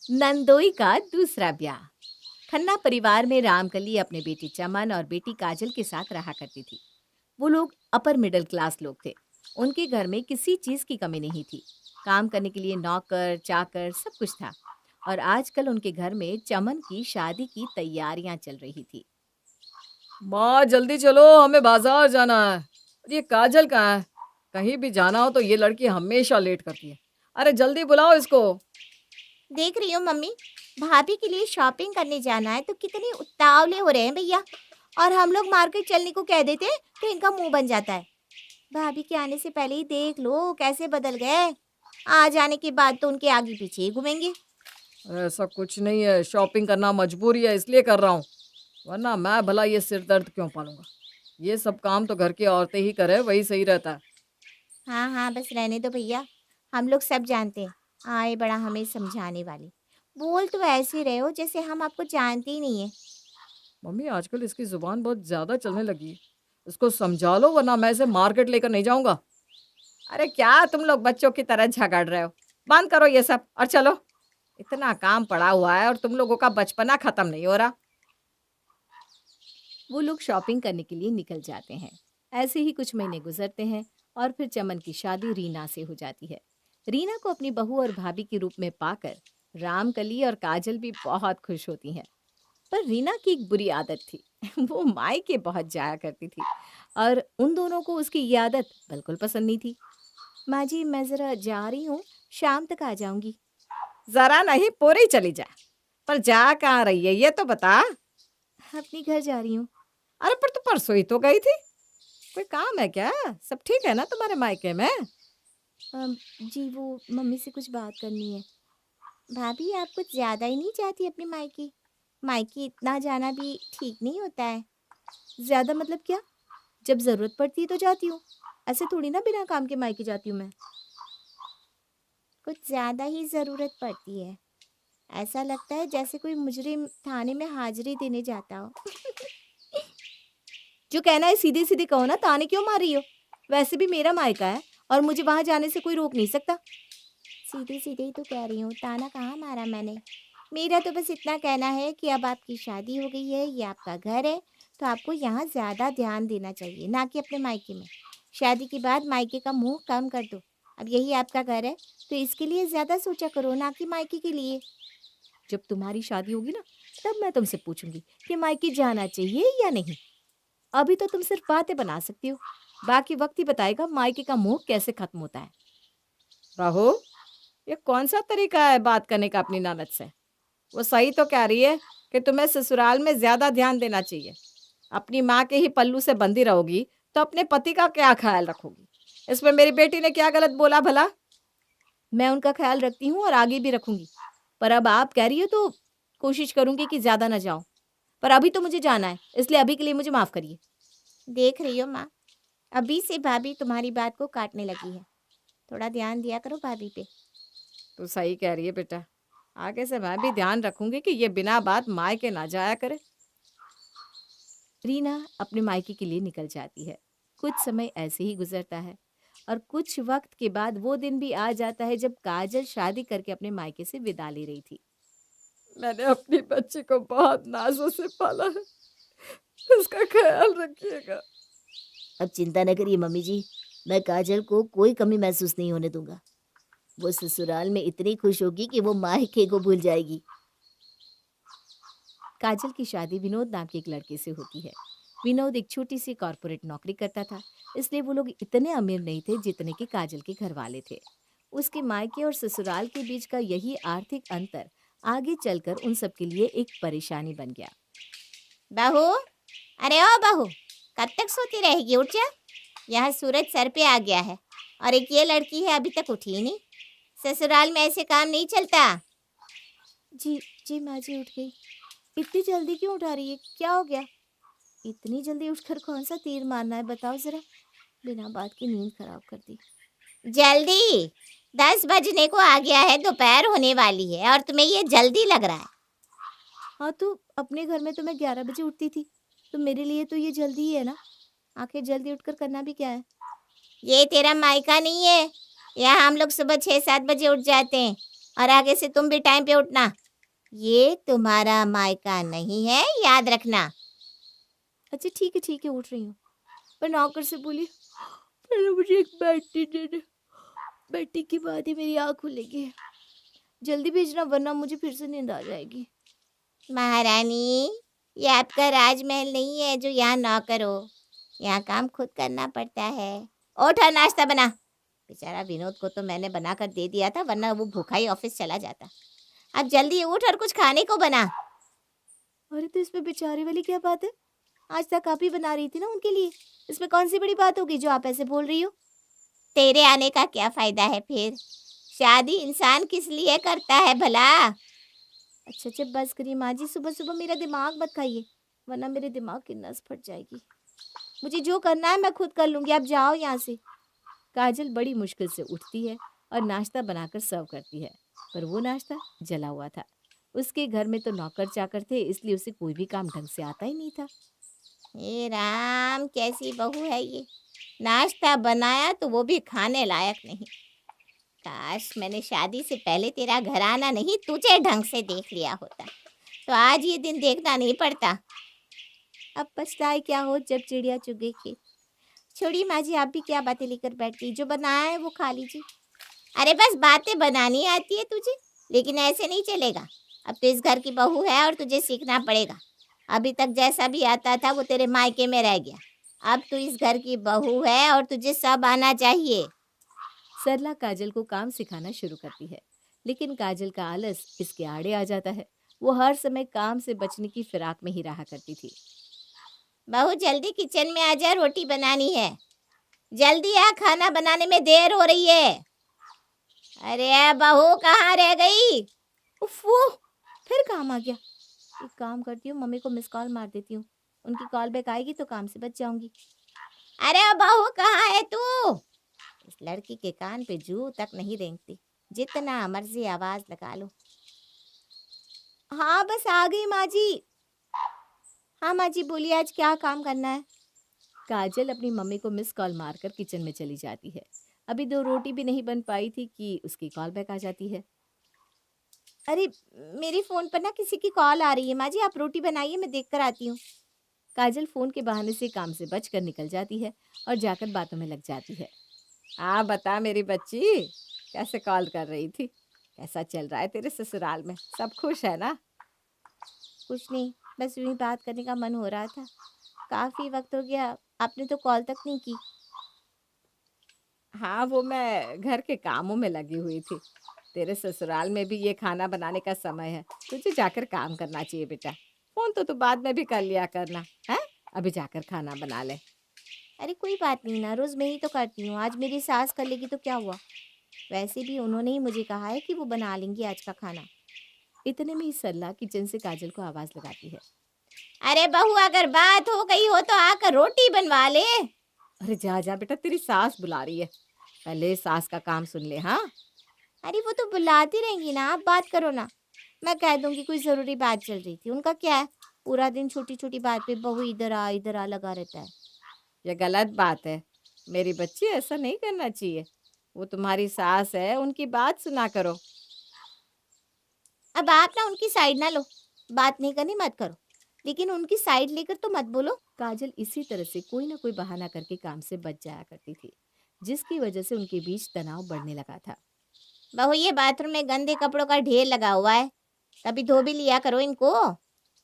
नंदोई का दूसरा ब्याह। खन्ना परिवार में रामकली अपने बेटी चमन और बेटी काजल के साथ रहा करती थी। वो लोग अपर मिडिल क्लास लोग थे। उनके घर में किसी चीज की कमी नहीं थी। काम करने के लिए नौकर चाकर सब कुछ था। और आजकल उनके घर में चमन की शादी की तैयारियां चल रही थी। माँ जल्दी चलो, हमें बाजार जाना है। और ये काजल कहाँ है? कहीं भी जाना हो तो ये लड़की हमेशा लेट करती है। अरे जल्दी बुलाओ इसको। देख रही हूँ मम्मी, भाभी के लिए शॉपिंग करने जाना है तो कितने उतावले हो रहे हैं भैया। और हम लोग मार्केट चलने को कह देते हैं तो इनका मुंह बन जाता है। भाभी के आने से पहले ही देख लो कैसे बदल गए। आ जाने के बाद तो उनके आगे पीछे ही घूमेंगे। ऐसा कुछ नहीं है, शॉपिंग करना मजबूरी है इसलिए कर रहा हूँ, वरना मैं भला ये सिर दर्द क्यों पालूंगा। ये सब काम तो घर की औरतें ही करे, वही सही रहता है। हाँ हाँ, बस रहने दो भैया। हम लोग सब जानते हैं, आए बड़ा हमें समझाने वाले। बोल तो ऐसे रहे हो जैसे हम आपको जानते ही नहीं है। मम्मी आजकल इसकी जुबान बहुत ज्यादा चलने लगी है। इसको समझा लो वरना मैं इसे मार्केट लेकर नहीं जाऊंगा। अरे क्या तुम लोग बच्चों की तरह झगड़ रहे हो? बंद करो ये सब और चलो। इतना काम पड़ा हुआ है और तुम लोगों का बचपना खत्म नहीं हो रहा। वो लोग शॉपिंग करने के लिए निकल जाते हैं। ऐसे ही कुछ महीने गुजरते हैं और फिर चमन की शादी रीना से हो जाती है। रीना को अपनी बहू और भाभी के रूप में पाकर रामकली और काजल भी बहुत खुश होती हैं। पर रीना की एक बुरी आदत थी। वो मायके बहुत जाया करती थी और उन दोनों को उसकी ये आदत बिल्कुल पसंद नहीं थी। माँ जी, मैं जरा जा रही हूँ, शाम तक आ जाऊंगी। जरा नहीं, पूरी चली जा। पर जा कहाँ रही है ये तो बता। अपनी घर जा रही हूँ। अरे पर तू परसों ही तो गई थी। कोई काम है क्या? सब ठीक है ना तुम्हारे मायके में? जी, वो मम्मी से कुछ बात करनी है। भाभी आप कुछ ज्यादा ही नहीं चाहती अपने मायके? मायके इतना जाना भी ठीक नहीं होता है। ज्यादा मतलब क्या? जब जरूरत पड़ती है तो जाती हूँ। ऐसे थोड़ी ना बिना काम के मायके जाती हूँ मैं। कुछ ज्यादा ही जरूरत पड़ती है। ऐसा लगता है जैसे कोई मुजरिम थाने में हाजिरी देने जाता हो। जो कहना है सीधे सीधे कहो ना, ताने क्यों मार रही हो? वैसे भी मेरा मायका है और मुझे वहां जाने से कोई रोक नहीं सकता। सीधे सीधे ही तो कह रही हूँ, ताना कहाँ मारा मैंने। मेरा तो बस इतना कहना है कि अब आपकी शादी हो गई है, ये आपका घर है, तो आपको यहाँ ज़्यादा ध्यान देना चाहिए, ना कि अपने मायके में। शादी के बाद मायके का मुंह कम कर दो। अब यही आपका घर है, तो इसके लिए ज़्यादा सोचा करो, ना कि मायके के लिए। जब तुम्हारी शादी होगी ना, तब मैं तुमसे पूछूंगी कि मायके जाना चाहिए या नहीं। अभी तो तुम सिर्फ बातें बना सकती हो। बाकी वक्त ही बताएगा मायके का मुंह कैसे खत्म होता है। राहु, ये कौन सा तरीका है बात करने का अपनी ननद से? वो सही तो कह रही है कि तुम्हें ससुराल में ज्यादा ध्यान देना चाहिए। अपनी माँ के ही पल्लू से बंधी रहोगी तो अपने पति का क्या ख्याल रखोगी? इसमें मेरी बेटी ने क्या गलत बोला भला? मैं उनका ख्याल रखती हूँ और आगे भी रखूंगी। पर अब आप कह रही हो तो कोशिश करूंगी कि ज्यादा ना जाऊं। पर अभी तो मुझे जाना है, इसलिए अभी के लिए मुझे माफ करिए। देख रही हो माँ, अभी से भाभी तुम्हारी बात को काटने लगी है। थोड़ा ध्यान दिया करो भाभी पे। तू सही कह रही है बेटा। आगे से मैं भी ध्यान रखूंगी कि ये बिना बात मायके ना जाया करे। रीना अपने मायके के लिए निकल जाती है। कुछ समय ऐसे ही गुजरता है और कुछ वक्त के बाद वो दिन भी आ जाता है जब काजल शादी करके अपने मायके से विदा ले रही थी। मैंने अपनी बच्ची को बहुत नाजों से पाला है, उसका ख्याल रखिएगा। अब चिंता न करिए मम्मी जी, मैं काजल को कोई कमी महसूस नहीं होने दूंगा। वो ससुराल में इतनी खुश होगी कि वो मायके को भूल जाएगी। काजल की शादी विनोद नाम के एक लड़के से होती है। विनोद एक छोटी सी कॉरपोरेट नौकरी करता था, इसलिए वो लोग इतने अमीर नहीं थे जितने कि काजल के घर वाले थे। उसके मायके और ससुराल के बीच का यही आर्थिक अंतर आगे चलकर उन सबके लिए एक परेशानी बन गया। बहू, अरे ओ बहू, कब तक सोती रहेगी? उठ जा। यहाँ सूरज सर पे आ गया है और एक ये लड़की है अभी तक उठी ही नहीं। ससुराल में ऐसे काम नहीं चलता। जी जी माँ जी, उठ गई। इतनी जल्दी क्यों उठा रही है? क्या हो गया? इतनी जल्दी उठकर कौन सा तीर मारना है, बताओ जरा। बिना बात की नींद खराब कर दी। जल्दी, 10 बजने को आ गया है, दोपहर होने वाली है और तुम्हें ये जल्दी लग रहा है। हाँ, तो अपने घर में तो मैं 11 बजे उठती थी, तो मेरे लिए तो ये जल्दी ही है ना। आखिर जल्दी उठकर करना भी क्या है? ये तेरा मायका नहीं है। यहाँ हम लोग सुबह 6-7 बजे उठ जाते हैं। और आगे से तुम भी टाइम पे उठना। ये तुम्हारा मायका नहीं है, याद रखना। अच्छा ठीक है उठ रही हूँ। पर नौकर से बोली पहले मुझे एक बैठी दे दे, बैठी के बाद ही मेरी आँख खुलेगी। जल्दी भेजना वरना मुझे फिर से नींद आ जाएगी। महारानी, ये आपका राजमहल नहीं है जो यहाँ नौकर हो। यहाँ काम खुद करना पड़ता है। उठ और नाश्ता बना। बेचारा विनोद को तो मैंने बना कर दे दिया था, वरना वो भूखा ही ऑफिस चला जाता। अब जल्दी उठ और कुछ खाने को बना। अरे तो इसमें बेचारे वाली क्या बात है? आज तक आप ही बना रही थी ना उनके लिए। इसमें कौन सी बड़ी बात होगी जो आप ऐसे बोल रही हो? तेरे आने का क्या फायदा है फिर? शादी इंसान किस लिए करता है भला? अच्छा बस करिए माँ जी, सुबह सुबह मेरा दिमाग मत खाइए वरना मेरे दिमाग की नस फट जाएगी। मुझे जो करना है मैं खुद कर लूँगी, आप जाओ यहाँ से। काजल बड़ी मुश्किल से उठती है और नाश्ता बनाकर सर्व करती है, पर वो नाश्ता जला हुआ था। उसके घर में तो नौकर चाकर थे, इसलिए उसे कोई भी काम ढंग से आता ही नहीं था। हे राम, कैसी बहू है ये। नाश्ता बनाया तो वो भी खाने लायक नहीं। काश मैंने शादी से पहले तेरा घराना नहीं, तुझे ढंग से देख लिया होता तो आज ये दिन देखना नहीं पड़ता। अब पछताए क्या हो जब चिड़िया चुग गई खेत। छोड़ी माँ जी, आप भी क्या बातें लेकर बैठ गई। जो बनाया है वो खा लीजिए। अरे बस बातें बनानी आती है तुझे, लेकिन ऐसे नहीं चलेगा। अब तो इस घर की बहू है और तुझे सीखना पड़ेगा। अभी तक जैसा भी आता था वो तेरे मायके में रह गया। अब तू इस घर की बहू है और तुझे सब आना चाहिए। सरला काजल को काम सिखाना शुरू करती है, लेकिन काजल का आलस इसके आड़े आ जाता है। वो हर समय काम से बचने की फिराक में ही रहा करती थी। बहू जल्दी किचन में आ जा, रोटी बनानी है। जल्दी आ, खाना बनाने में देर हो रही है। अरे बहू कहाँ रह गई? उफ, वो फिर काम आ गया। एक काम करती हूँ, मम्मी को मिस कॉल मार देती हूँ। उनकी कॉल बैक आएगी तो काम से बच जाऊंगी। अरे बहू कहाँ है तू? इस लड़की के कान पे जू तक नहीं रेंगती, जितना मर्जी आवाज लगा लो। हाँ बस आ गई माँ जी। हाँ माँ जी बोलिए, आज क्या काम करना है? काजल अपनी मम्मी को मिस कॉल मारकर किचन में चली जाती है। अभी 2 रोटी भी नहीं बन पाई थी कि उसकी कॉल बैक आ जाती है। अरे मेरे फोन पर ना किसी की कॉल आ रही है। माँ जी आप रोटी बनाइए, मैं देख कर आती हूँ। काजल फोन के बहाने से काम से बचकर निकल जाती है और जाकर बातों में लग जाती है। हाँ बता मेरी बच्ची, कैसे कॉल कर रही थी? कैसा चल रहा है तेरे ससुराल में? सब खुश है ना? कुछ नहीं, बस यूं ही बात करने का मन हो रहा था। काफ़ी वक्त हो गया, आपने तो कॉल तक नहीं की। हाँ वो मैं घर के कामों में लगी हुई थी। तेरे ससुराल में भी ये खाना बनाने का समय है, तुझे जाकर काम करना चाहिए बेटा। फोन तो तू बाद में भी कर लिया करना है। अभी जाकर खाना बना ले। अरे कोई बात नहीं ना, रोज़ मैं ही तो करती हूँ। आज मेरी सास कर लेगी तो क्या हुआ? वैसे भी उन्होंने ही मुझे कहा है कि वो बना लेंगी आज का खाना। इतने में ही सरला किचन से काजल को आवाज लगाती है। अरे बहू अगर बात हो गई हो तो आकर रोटी बनवा ले। अरे जा जा बेटा, तेरी सास बुला रही है, पहले सास का काम सुन ले। हाँ अरे वो तो बुलाती रहेंगी ना, आप बात करो ना। मैं कह दूंगी कोई ज़रूरी बात चल रही थी। उनका क्या है, पूरा दिन छोटी छोटी बात पे बहू इधर आ लगा रहता है। ये गलत बात है मेरी बच्ची, ऐसा नहीं करना चाहिए। वो तुम्हारी सास है, उनकी बात सुना करो। अब आप ना उनकी साइड ना लो, बात नहीं करनी मत करो, लेकिन उनकी साइड लेकर तो मत बोलो। काजल इसी तरह से कोई ना कोई बहाना करके काम से बच जाया करती थी, जिसकी वजह से उनके बीच तनाव बढ़ने लगा था। बहू ये बाथरूम में गंदे कपड़ों का ढेर लगा हुआ है, कभी धो भी लिया करो इनको।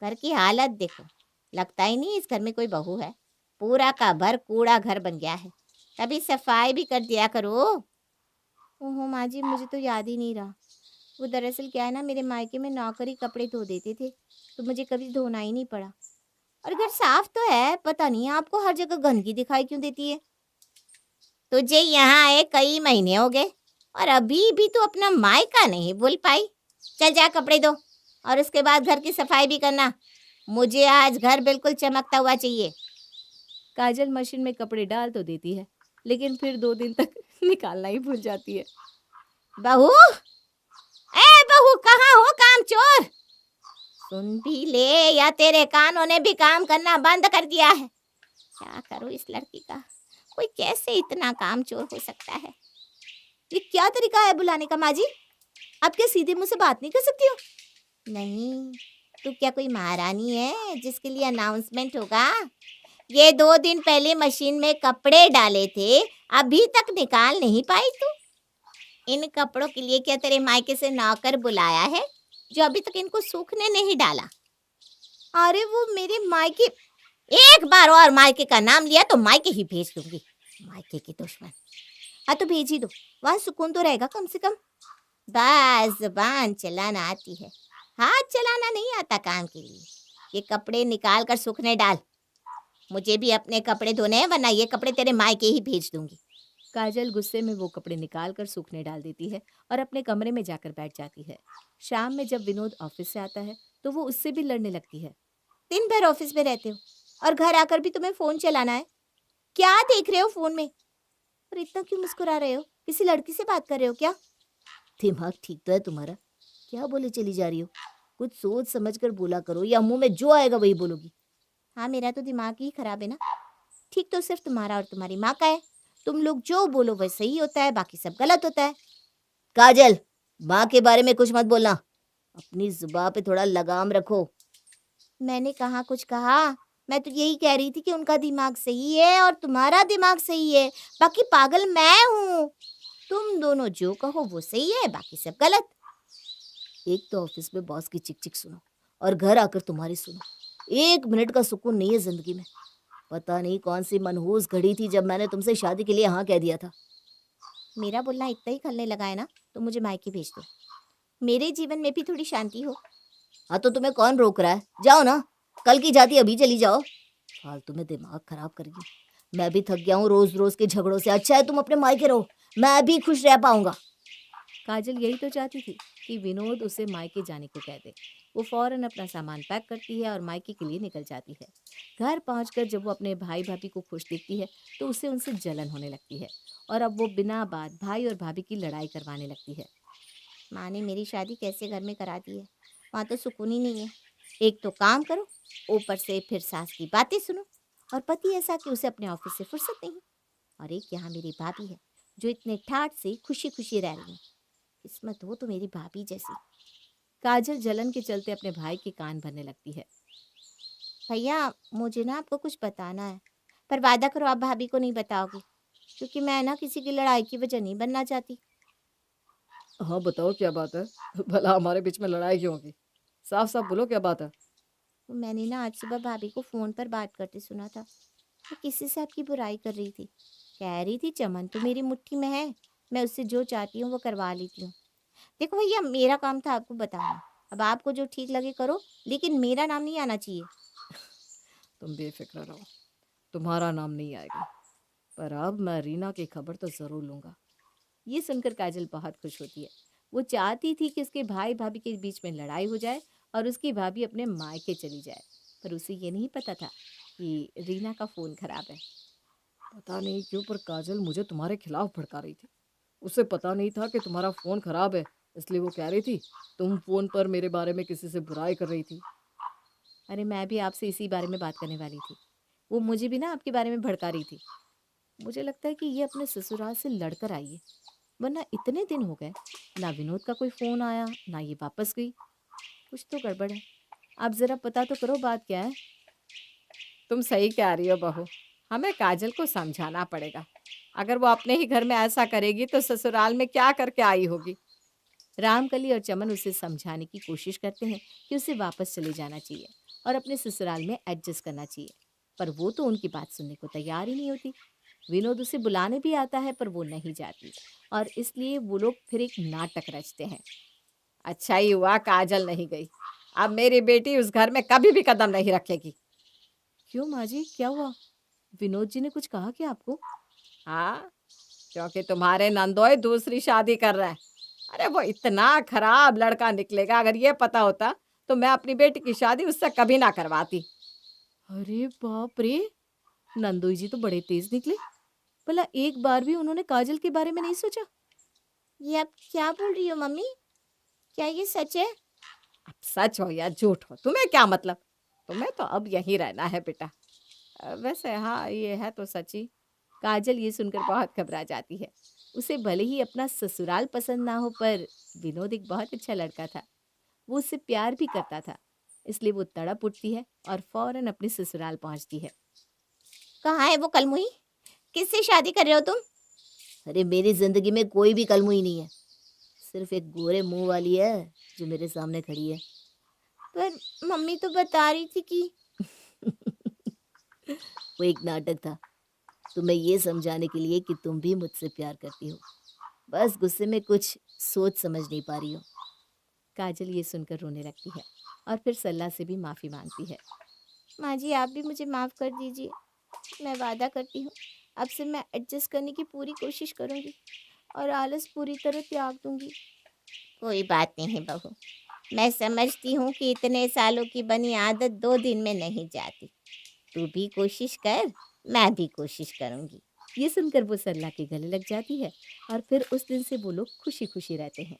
घर की हालत देखो, लगता ही नहीं इस घर में कोई बहू है। पूरा का भर कूड़ा घर बन गया है, कभी सफाई भी कर दिया करो। ओहो माँ जी, मुझे तो याद ही नहीं रहा। वो दरअसल क्या है ना, मेरे मायके में नौकरी कपड़े धो देते थे, तो मुझे कभी धोना ही नहीं पड़ा। और घर साफ तो है, पता नहीं आपको हर जगह गंदगी दिखाई क्यों देती है। तुझे यहाँ आए कई महीने हो गए और अभी भी तू अपना मायका नहीं भूल पाई। चल जा कपड़े धो और उसके बाद घर की सफाई भी करना। मुझे आज घर बिल्कुल चमकता हुआ चाहिए। काजल मशीन में कपड़े डाल तो देती है, लेकिन फिर 2 दिन तक निकालना ही भूल जाती है। बहू, ए बहू कहाँ हो काम चोर? सुन भी ले या तेरे कानों ने भी काम करना बंद कर दिया है। क्या करूँ इस लड़की का, कोई कैसे इतना काम चोर हो सकता है। ये क्या तरीका है बुलाने का माँ जी? आप क्या सीधे मुंह से बात नहीं कर सकती हो? नहीं, तू क्या कोई महारानी है जिसके लिए अनाउंसमेंट होगा? ये 2 दिन पहले मशीन में कपड़े डाले थे, अभी तक निकाल नहीं पाई तू? इन कपड़ों के लिए क्या तेरे मायके से नौकर बुलाया है जो अभी तक इनको सूखने नहीं डाला? अरे वो मेरे मायके, एक बार और मायके का नाम लिया तो मायके ही भेज दूंगी। मायके की दुश्मन। हाँ तो भेज ही दो, वहाँ सुकून तो रहेगा कम से कम। बस जुबान चलाना आती है, हाथ चलाना नहीं आता काम के लिए। ये कपड़े निकाल कर सूखने डाल, मुझे भी अपने कपड़े धोने हैं, वरना ये कपड़े तेरे मायके ही भेज दूंगी। काजल गुस्से में वो कपड़े निकाल कर सूखने डाल देती है और अपने कमरे में जाकर बैठ जाती है। शाम में जब विनोद ऑफिस से आता है तो वो उससे भी लड़ने लगती है। दिन भर ऑफिस में रहते हो और घर आकर भी तुम्हें फोन चलाना है। क्या देख रहे हो फोन में? और इतना क्यों मुस्कुरा रहे हो? किसी लड़की से बात कर रहे हो क्या? दिमाग ठीक तो है तुम्हारा? क्या बोले चली जा रही हो? कुछ सोच समझ कर बोला करो, या मुंह में जो आएगा वही बोलोगी। हाँ, मेरा तो दिमाग ही खराब है ना। ठीक तो सिर्फ तुम्हारा और तुम्हारी माँ का है। तुम लोग जो बोलो वह सही होता है, बाकी सब गलत होता है। काजल, माँ के बारे में कुछ मत बोलना। अपनी जुबान पे थोड़ा लगाम रखो। मैंने कहाँ कुछ कहा? मैं तो यही कह रही थी कि उनका दिमाग सही है और तुम्हारा दिमाग सही है, बाकी पागल मैं हूँ। तुम दोनों जो कहो वो सही है, बाकी सब गलत। एक तो ऑफिस में बॉस की चिक चिक सुनो और घर आकर तुम्हारी सुनो। 1 मिनट का सुकून नहीं है जिंदगी में। पता नहीं कौन सी मनहूस घड़ी थी जब मैंने तुमसे शादी के लिए हाँ कह दिया था। मेरा बोलना इतना ही खलने लगा है ना, तो मुझे मायके भेज दो। मेरे जीवन में भी थोड़ी शांति हो। हाँ तो तुम्हें कौन रोक रहा है? जाओ ना, कल की जाती अभी चली जाओ। फालतू में दिमाग खराब करेगी। मैं भी थक गया हूँ रोज रोज के झगड़ों से। अच्छा है तुम अपने मायके रहो, मैं भी खुश रह पाऊंगा। काजल यही तो चाहती थी कि विनोद उसे मायके जाने को कह दे। वो फौरन अपना सामान पैक करती है और मायके के लिए निकल जाती है। घर पहुंचकर जब वो अपने भाई भाभी को खुश देखती है तो उसे उनसे जलन होने लगती है और अब वो बिना बात भाई और भाभी की लड़ाई करवाने लगती है। माँ ने मेरी शादी कैसे घर में करा दी है, वहाँ तो सुकून ही नहीं है। एक तो काम करो, ऊपर से फिर सास की बातें सुनो, और पति ऐसा कि उसे अपने ऑफिस से फुर्सत नहीं। और एक यहाँ मेरी भाभी है जो इतने ठाठ से खुशी खुशी रह रही है। किस्मत हो तो मेरी भाभी जैसी। काजल जलन के चलते अपने भाई के कान भरने लगती है। भैया, मुझे ना आपको कुछ बताना है, पर वादा करो आप भाभी को नहीं बताओगी, क्योंकि मैं ना किसी की लड़ाई की वजह नहीं बनना चाहती। हाँ बताओ क्या बात है? भला हमारे बीच में लड़ाई क्यों होगी? साफ साफ बोलो क्या बात है? मैंने ना आज सुबह भाभी को फ़ोन पर बात करते सुना था। वो किसी से आपकी बुराई कर रही थी। कह रही थी चमन तो मेरी मुट्ठी में है, मैं उससे जो चाहती हूँ वो करवा लेती हूँ। देखो भैया, मेरा काम था आपको बताना। अब आपको जो ठीक लगे करो, लेकिन मेरा नाम नहीं आना चाहिए। तुम बेफिक्र रहो, तुम्हारा नाम नहीं आएगा। पर अब मैं रीना की खबर तो जरूर लूंगा। ये सुनकर काजल बहुत खुश होती है। वो चाहती थी कि उसके भाई भाभी के बीच में लड़ाई हो जाए और उसकी भाभी अपने मायके चली जाए, पर उसे ये नहीं पता था कि रीना का फ़ोन खराब है। पता नहीं क्यों पर काजल मुझे तुम्हारे खिलाफ भड़का रही थी। उसे पता नहीं था कि तुम्हारा फ़ोन खराब है, इसलिए वो कह रही थी तुम फ़ोन पर मेरे बारे में किसी से बुराई कर रही थी। अरे मैं भी आपसे इसी बारे में बात करने वाली थी। वो मुझे भी ना आपके बारे में भड़का रही थी। मुझे लगता है कि ये अपने ससुराल से लड़कर आई है, वरना इतने दिन हो गए ना विनोद का कोई फ़ोन आया ना ये वापस गई। कुछ तो गड़बड़ है। आप ज़रा पता तो करो बात क्या है। तुम सही कह रही हो बहू, हमें काजल को समझाना पड़ेगा। अगर वो अपने ही घर में ऐसा करेगी तो ससुराल में क्या करके आई होगी। रामकली और चमन उसे समझाने की कोशिश करते हैं कि उसे वापस चले जाना चाहिए और अपने ससुराल में एडजस्ट करना चाहिए, पर वो तो उनकी बात सुनने को तैयार ही नहीं होती। विनोद उसे बुलाने भी आता है पर वो नहीं जाती और इसलिए वो लोग फिर एक नाटक रचते हैं। अच्छा ही हुआ काजल नहीं गई। अब मेरी बेटी उस घर में कभी भी कदम नहीं रखेगी। क्यों माँ जी, क्या हुआ? विनोद जी ने कुछ कहा क्या आपको? हाँ, क्योंकि तुम्हारे नंदोई दूसरी शादी कर रहा है। अरे वो इतना खराब लड़का निकलेगा, अगर ये पता होता तो मैं अपनी बेटी की शादी उससे कभी ना करवाती। अरे बाप रे, नंदोई जी तो बड़े तेज निकले। भला एक बार भी उन्होंने काजल के बारे में नहीं सोचा? ये आप क्या बोल रही हो मम्मी? क्या ये सच है? अब सच हो या झूठ हो तुम्हें क्या मतलब? तुम्हें तो अब यहीं रहना है बेटा। वैसे हाँ, ये है तो सच ही। काजल ये सुनकर बहुत घबरा जाती है। उसे भले ही अपना ससुराल पसंद ना हो, पर विनोद एक बहुत अच्छा लड़का था। वो उससे प्यार भी करता था। इसलिए वो तड़प उठती है और फौरन अपने ससुराल पहुंचती है। कहाँ है वो कलमुही? किससे शादी कर रहे हो तुम? अरे मेरी जिंदगी में कोई भी कलमुही नहीं है, सिर्फ एक गोरे मुंह वाली है जो मेरे सामने खड़ी है। पर मम्मी तो बता रही थी कि वो एक नाटक था, तुम्हें ये समझाने के लिए कि तुम भी मुझसे प्यार करती हो, बस गुस्से में कुछ सोच समझ नहीं पा रही हो। काजल ये सुनकर रोने लगती है और फिर सल्ला से भी माफ़ी मांगती है। माँ जी आप भी मुझे माफ़ कर दीजिए। मैं वादा करती हूँ अब से मैं एडजस्ट करने की पूरी कोशिश करूँगी और आलस पूरी तरह त्याग दूँगी। कोई बात नहीं बहू, मैं समझती हूँ कि इतने सालों की बनी आदत 2 दिन में नहीं जाती। तू भी कोशिश कर, मैं भी कोशिश करूँगी। ये सुनकर वो सरला के गले लग जाती है और फिर उस दिन से वो लोग खुशी खुशी रहते हैं।